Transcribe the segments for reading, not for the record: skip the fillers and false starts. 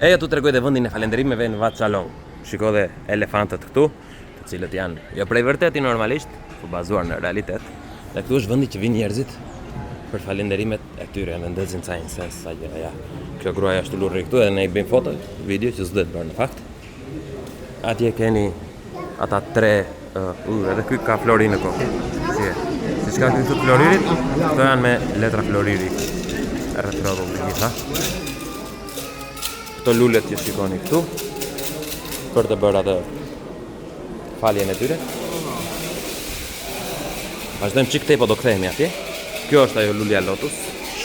Eja tu tregoj dhe vendin e falënderimeve në Vatsalong. Shiko dhe elefantët këtu, të cilët janë jo prej vërteti normalisht, po bazuar në realitet. Dhe këtu është vendi që vinë njerëzit për falënderimet e tyre, në ndezin ca incens, sa gjë, ja. Kjo gruaja është lurri këtu edhe ne i bëjmë foto, video që s'duhet bërë në fakt. Atje keni ata tre, edhe ky ka flori në kokë. Si ka këtu floririt, këto janë me letra floriri. Rreth rrotull të gjitha. Këto lulet që shikoni këtu për të bërë atë faljen e tyre. Vazhdojmë çik tej, po do kthehemi atje. Kjo është ajo lulja lotus,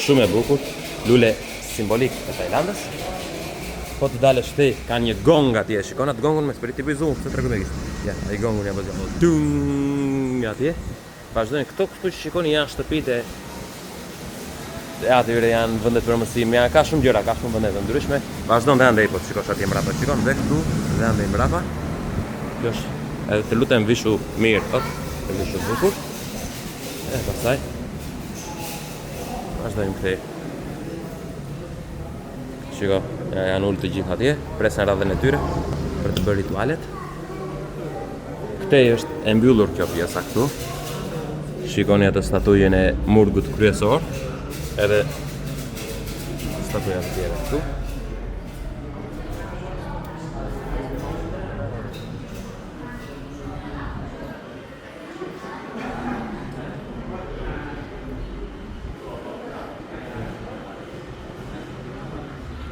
shumë e bukur, lule simbolik e Tajlandës. Po të dalësh tej, ka një gong atje, shikon atë gongun me spirit i zoom, se tregoj me kështu. Ja, ai gongun ja bëj. Dung atje. Vazhdojmë këto këtu që shikoni janë shtëpitë e atyre, janë vendet për mësim, janë ka shumë gjëra, ka shumë vende të ndryshme. Vazhdon dhe andej, po shikosh atje mbrapa, shikon dhe këtu dhe andej mbrapa. Kjo është, edhe të lutem vishu mirë, të vishu bukur. E pastaj vazhdojmë këtej. Shiko, janë ullë të gjithë atje, presën radhën e tyre për të bërë ritualet. Këtej është e mbyllur kjo pjesa këtu. Shikoni atë statujën e murgut kryesor, edhe statuja të tjera këtu.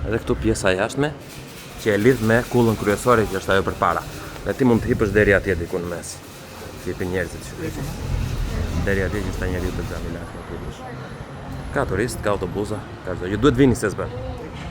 Edhe këtu pjesa jashtme që e lidh me kullën kryesore që është ajo përpara. Dhe ti mund të hipësh deri atje diku në mes. Të hipin njerëzit që deri atje që sta njeriu të xhamit lart. Ka turist, ka autobusa, ka çdo. Ju duhet vini se s'bën.